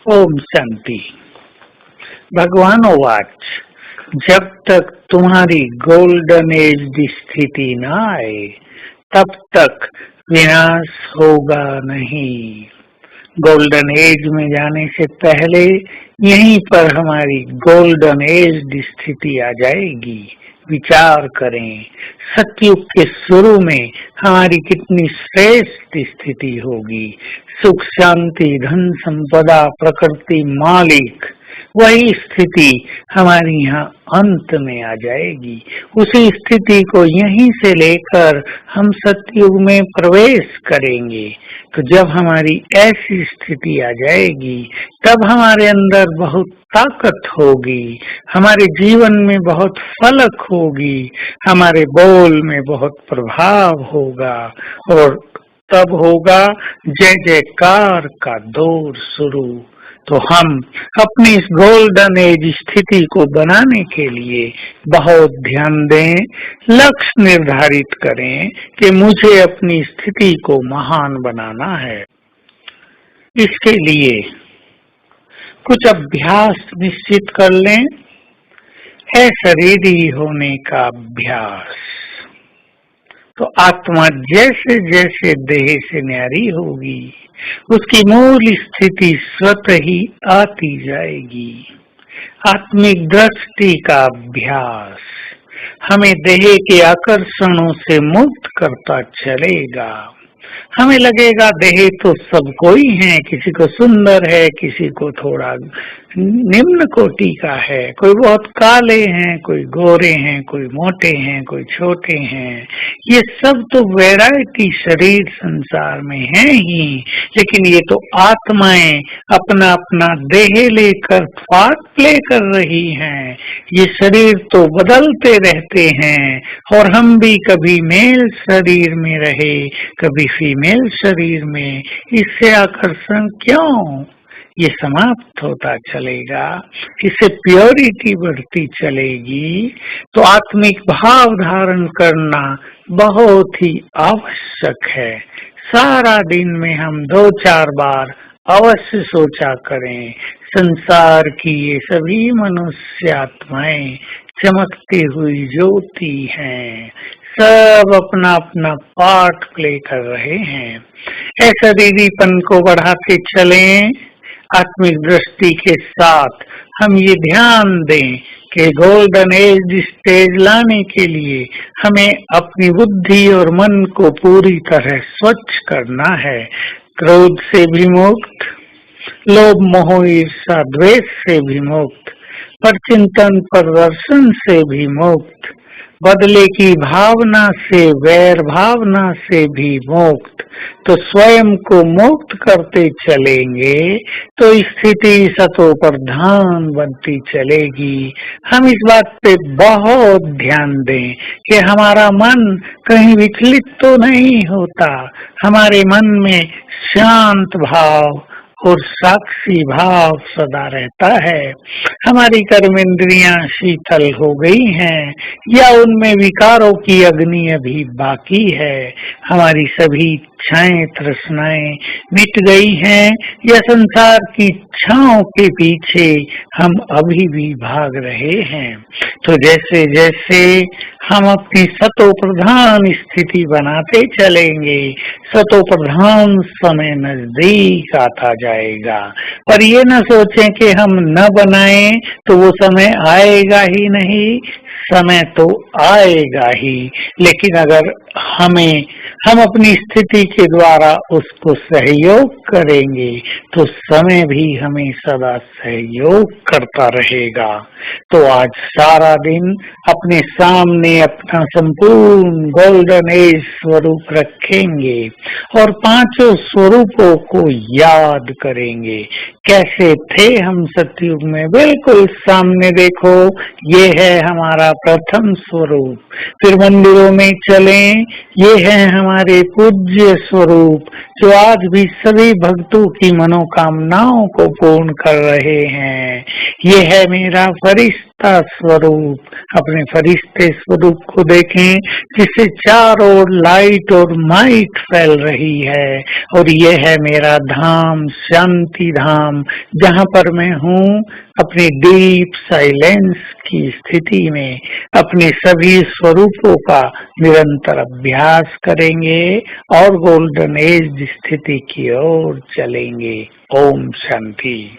ओम शांति। भगवान वाच, जब तक तुम्हारी गोल्डन एज स्थिति न आए तब तक विनाश होगा नहीं। गोल्डन एज में जाने से पहले यहीं पर हमारी गोल्डन एज स्थिति आ जाएगी। विचार करें, सतयुग के शुरू में हमारी कितनी श्रेष्ठ स्थिति होगी। सुख शांति धन संपदा प्रकृति मालिक, वही स्थिति हमारी यहाँ अंत में आ जाएगी। उसी स्थिति को यहीं से लेकर हम सतयुग में प्रवेश करेंगे। तो जब हमारी ऐसी स्थिति आ जाएगी तब हमारे अंदर बहुत ताकत होगी, हमारे जीवन में बहुत फलक होगी, हमारे बोल में बहुत प्रभाव होगा और तब होगा जय जयकार का दौर शुरू। तो हम अपनी इस गोल्डन एज स्थिति को बनाने के लिए बहुत ध्यान दें, लक्ष्य निर्धारित करें कि मुझे अपनी स्थिति को महान बनाना है। इसके लिए कुछ अभ्यास निश्चित कर लें। अशरीरी होने का अभ्यास। तो आत्मा जैसे जैसे देह से न्यारी होगी उसकी मूल स्थिति स्वतः ही आती जाएगी। आत्मिक दृष्टि का अभ्यास हमें देह के आकर्षणों से मुक्त करता चलेगा। हमें लगेगा देह तो सब कोई है, किसी को सुंदर है, किसी को थोड़ा निम्न कोटि का है, कोई बहुत काले हैं, कोई गोरे हैं, कोई मोटे हैं, कोई छोटे हैं। ये सब तो वैरायटी शरीर संसार में है ही, लेकिन ये तो आत्माएं अपना अपना देह लेकर पार्ट प्ले कर रही हैं। ये शरीर तो बदलते रहते हैं और हम भी कभी मेल शरीर में रहे, कभी फीमेल शरीर में। इससे आकर्षण क्यों? ये समाप्त होता चलेगा, इससे प्योरिटी बढ़ती चलेगी। तो आत्मिक भाव धारण करना बहुत ही आवश्यक है। सारा दिन में हम 2-4 बार अवश्य सोचा करें, संसार की ये सभी मनुष्य आत्माएं चमकती हुई ज्योति हैं, सब अपना अपना पार्ट प्ले कर रहे हैं। ऐसा दीदीपन को बढ़ाते चलें। आत्मिक दृष्टि के साथ हम ये ध्यान दें कि गोल्डन एज स्टेज लाने के लिए हमें अपनी बुद्धि और मन को पूरी तरह स्वच्छ करना है। क्रोध से भी मुक्त, लोभ मोह ईर्ष्या द्वेष से भी मुक्त, परचिंतन प्रदर्शन से भी मुक्त, बदले की भावना से वैर भावना से भी मुक्त। तो स्वयं को मुक्त करते चलेंगे तो स्थिति सतो प्रधान बनती चलेगी। हम इस बात पे बहुत ध्यान दें कि हमारा मन कहीं विचलित तो नहीं होता, हमारे मन में शांत भाव और साक्षी भाव सदा रहता है। हमारी कर्मेंद्रियां शीतल हो गई हैं या उनमें विकारों की अग्नि अभी बाकी है, हमारी सभी इच्छाएं तृष्णाएं मिट गई हैं या संसार की इच्छाओं के पीछे हम अभी भी भाग रहे हैं। तो जैसे जैसे हम अपनी सतो प्रधान स्थिति बनाते चलेंगे, सतो प्रधान समय नजदीक आता जाएगा। पर ये न सोचें कि हम न बनाएं तो वो समय आएगा ही नहीं, समय तो आएगा ही, लेकिन अगर हम अपनी स्थिति के द्वारा उसको सहयोग करेंगे तो समय भी हमें सदा सहयोग करता रहेगा। तो आज सारा दिन अपने सामने अपना संपूर्ण गोल्डन एज स्वरूप रखेंगे और 5 स्वरूपों को याद करेंगे। कैसे थे हम सतयुग में? बिल्कुल सामने देखो, ये है हमारा प्रथम स्वरूप। फिर मंदिरों में चलें, ये है हमारे पूज्य स्वरूप जो आज भी सभी भक्तों की मनोकामनाओं को पूर्ण कर रहे हैं। ये है मेरा फरिश्ता फरिश्ता स्वरूप, अपने फरिश्ते स्वरूप को देखें जिससे चारों ओर लाइट और माइट फैल रही है। और ये है मेरा धाम, शांति धाम, जहाँ पर मैं हूँ अपनी डीप साइलेंस की स्थिति में। अपने सभी स्वरूपों का निरंतर अभ्यास करेंगे और गोल्डन एज स्थिति की ओर चलेंगे। ओम शांति।